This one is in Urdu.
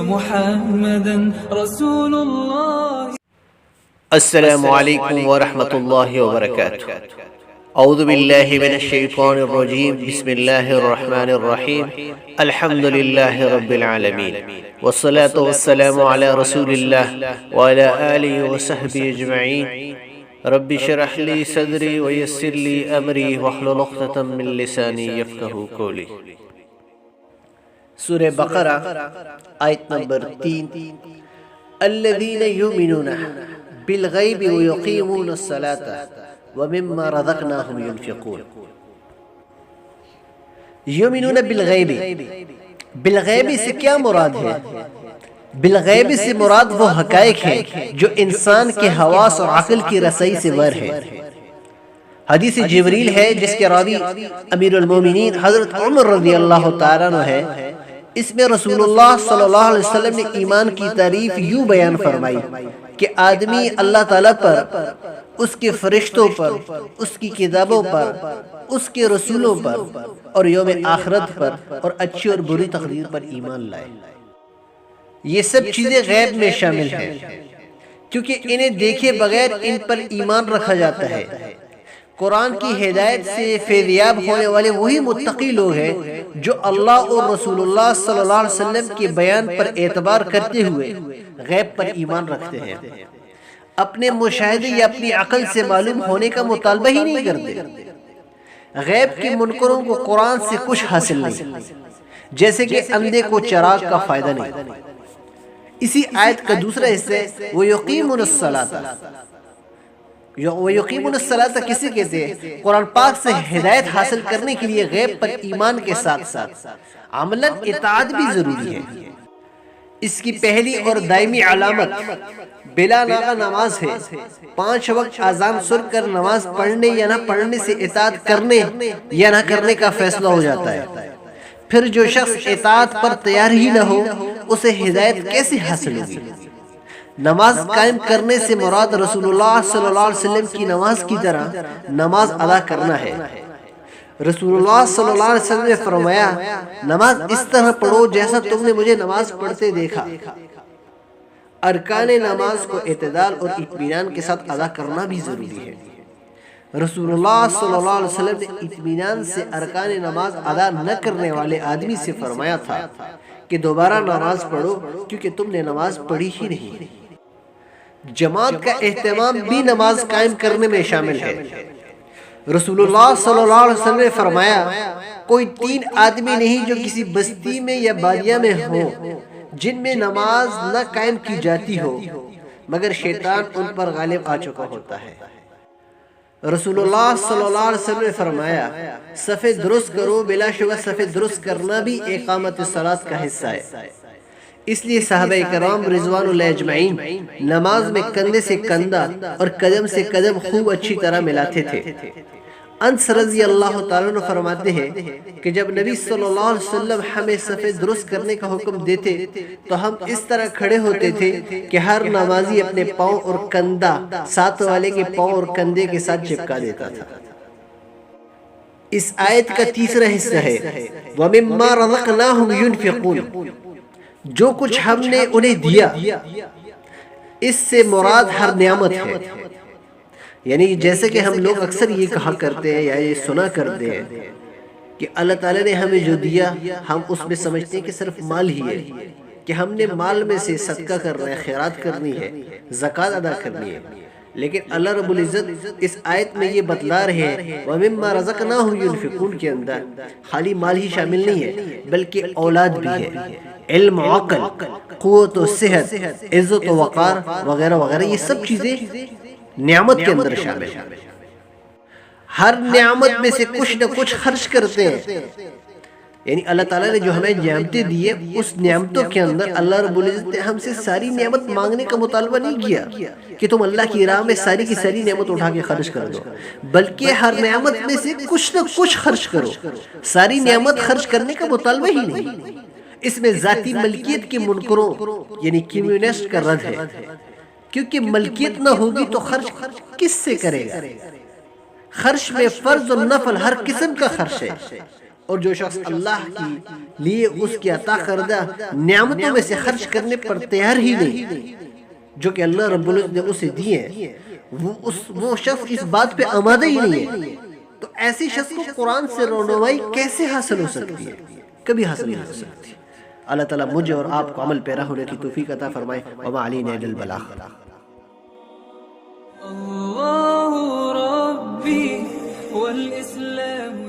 محمدا رسول الله. السلام علیکم ورحمۃ اللہ وبرکاتہ. اعوذ باللہ من الشیطان الرجیم. بسم اللہ الرحمن الرحیم. الحمد للہ رب العالمین والصلاة والسلام علی رسول اللہ وعلی آلہ وصحبہ اجمعین. رب اشرح لی صدری ویسر لی امری واحلل عقدۃ من لسانی یفقہوا قولی. سورہ بقرہ آیت نمبر 3. الذین یؤمنون بالغیب ویقیمون الصلاة ومما رزقناہم ینفقون. یؤمنون بالغیب، بالغیب سے کیا مراد ہے؟ بالغیب سے مراد وہ حقائق ہیں جو انسان کے حواس اور عقل کی رسائی سے بر ہے. حدیث جبریل ہے جس کے راوی امیر المومنین حضرت عمر رضی اللہ تعالیٰ عنہ ہے. اس میں رسول اللہ صلی اللہ علیہ وسلم نے ایمان کی تعریف یوں بیان فرمائی کہ آدمی اللہ تعالیٰ پر، اس کے فرشتوں پر، اس کی کتابوں پر، اس کے رسولوں پر اور یوم آخرت پر اور اچھی اور بری تقدیر پر ایمان لائے. یہ سب چیزیں غیب میں شامل ہیں کیونکہ انہیں دیکھے بغیر ان پر ایمان رکھا جاتا ہے. قرآن کی ہدایت سے فیضیاب ہونے والے وہی متقی لوگ ہیں جو اللہ اور رسول اللہ صلی اللہ علیہ وسلم کے بیان پر اعتبار کرتے ہوئے غیب پر ایمان رکھتے ہیں. اپنے مشاہدے یا اپنی عقل سے معلوم ہونے کا مطالبہ ہی نہیں کرتے. غیب کے منکروں کو قرآن سے کچھ حاصل نہیں، جیسے کہ اندھے کو چراغ کا فائدہ نہیں. اسی آیت کا دوسرا حصہ ہے وَيُقِيمُونَ الصَّلَاةَ. وَيُقِيمُونَ الصَّلَاةَ کسے کہتے ہیں؟ قرآن پاک سے ہدایت حاصل کرنے کے لیے غیب پر ایمان کے ساتھ ساتھ عملاً اطاعت بھی ضروری ہے. اس کی پہلی اور دائمی علامت بلا ناغہ نماز ہے. 5 وقت اذان سن کر نماز پڑھنے یا نہ پڑھنے سے اطاعت کرنے یا نہ کرنے کا فیصلہ ہو جاتا ہے. پھر جو شخص اطاعت پر تیار ہی نہ ہو اسے ہدایت کیسے حاصل ہوگی؟ نماز قائم کرنے سے مراد رسول اللہ صلی اللہ علیہ وسلم کی نماز کی طرح نماز ادا کرنا ہے. رسول اللہ صلی اللہ علیہ وسلم نے فرمایا نماز اس طرح پڑھو جیسا تم نے مجھے نماز پڑھتے دیکھا. ارکان نماز کو اعتدال اور اطمینان کے ساتھ ادا کرنا بھی ضروری ہے. رسول اللہ صلی اللہ علیہ وسلم نے اطمینان سے ارکان نماز ادا نہ کرنے والے آدمی سے فرمایا تھا کہ دوبارہ نماز پڑھو کیونکہ تم نے نماز پڑھی ہی نہیں. جماعت کا اہتمام بھی نماز قائم کرنے میں شامل ہے. رسول اللہ صلی اللہ علیہ وسلم نے فرمایا کوئی 3 آدمی نہیں جو کسی بستی میں یا بادیہ میں ہو جن میں نماز نہ قائم کی جاتی ہو مگر شیطان ان پر غالب آ چکا ہوتا ہے. رسول اللہ صلی اللہ علیہ وسلم نے فرمایا صف درست کرو. بلا شبہ صف درست کرنا بھی اقامت الصلاۃ کا حصہ ہے. اس لیے صحابہ کرام رضوان اللہ اجمعین نماز میں کندھے سے کندھا اور قدم سے قدم خوب اچھی طرح ملاتے تھے. انس رضی اللہ تعالیٰ عنہ فرماتے ہیں کہ جب نبی صلی اللہ علیہ وسلم ہمیں صف درست کرنے کا حکم دیتے تو ہم اس طرح کھڑے ہوتے تھے کہ ہر نمازی اپنے پاؤں اور کندھا ساتھ والے کے پاؤں اور کندھے کے ساتھ چپکا دیتا تھا. اس آیت کا تیسرا حصہ ہے وَمِمَّا رَزَقْنَاهُمْ يُنْفِقُونَ. جو کچھ ہم نے انہیں دیا اس سے مراد ہر نعمت ہے. یعنی جیسے کہ ہم لوگ اکثر یہ کہا کرتے ہیں یا یہ سنا کرتے ہیں کہ اللہ تعالیٰ نے ہمیں جو دیا ہم اس میں سمجھتے ہیں کہ صرف مال ہی ہے، کہ ہم نے مال میں سے صدقہ کرنا ہے، خیرات کرنی ہے، زکوٰۃ ادا کرنی ہے. لیکن اللہ رب العزت اس آیت میں یہ بتلا رہے ہیں وَمِمَّا رَزَقْنَاهُمْ يُنْفِقُونَ کے اندر خالی مال ہی شامل نہیں ہے بلکہ اولاد بھی ہے، علم و عقل، قوت و صحت، عزت و وقار وغیرہ وغیرہ. یہ سب چیزیں نعمت کے اندر شامل ہیں. ہر نعمت میں سے کچھ نہ کچھ خرچ کرتے ہیں. یعنی اللہ تعالیٰ نے جو ہمیں نعمتیں دی ہے اس نعمتوں کے اندر اللہ رب العزت نے ہم سے ساری نعمت مانگنے کا مطالبہ نہیں کیا کہ تم اللہ کی راہ میں ساری کی ساری نعمت اٹھا کے خرچ کر دو، بلکہ ہر نعمت میں سے کچھ نہ کچھ خرچ کرو. ساری نعمت خرچ کرنے کا مطالبہ ہی نہیں. اس میں ذاتی ملکیت کے منکروں یعنی کمیونسٹ کا رد ہے کیونکہ ملکیت نہ ہوگی تو خرچ کس سے کرے گا؟ خرچ میں فرض و نفل ہر قسم کا خرچ ہے. اور جو شخص اللہ کی لیے اس کی عطا کردہ نعمتوں میں سے خرچ کرنے پر تیار ہی نہیں جو کہ اللہ رب العزت نے اسے دیے ہیں، وہ شخص اس بات پہ آمادہ ہی نہیں ہے، تو ایسی شخص کو قرآن سے رونمائی کیسے حاصل ہو سکتی ہے؟ کبھی حاصل نہیں ہو سکتی۔ اللہ تعالیٰ مجھے اور آپ کو عمل پیرا ہونے کی توفیق عطا فرمائے۔ وما علینا الا البلاغ۔ الله ربي والإسلام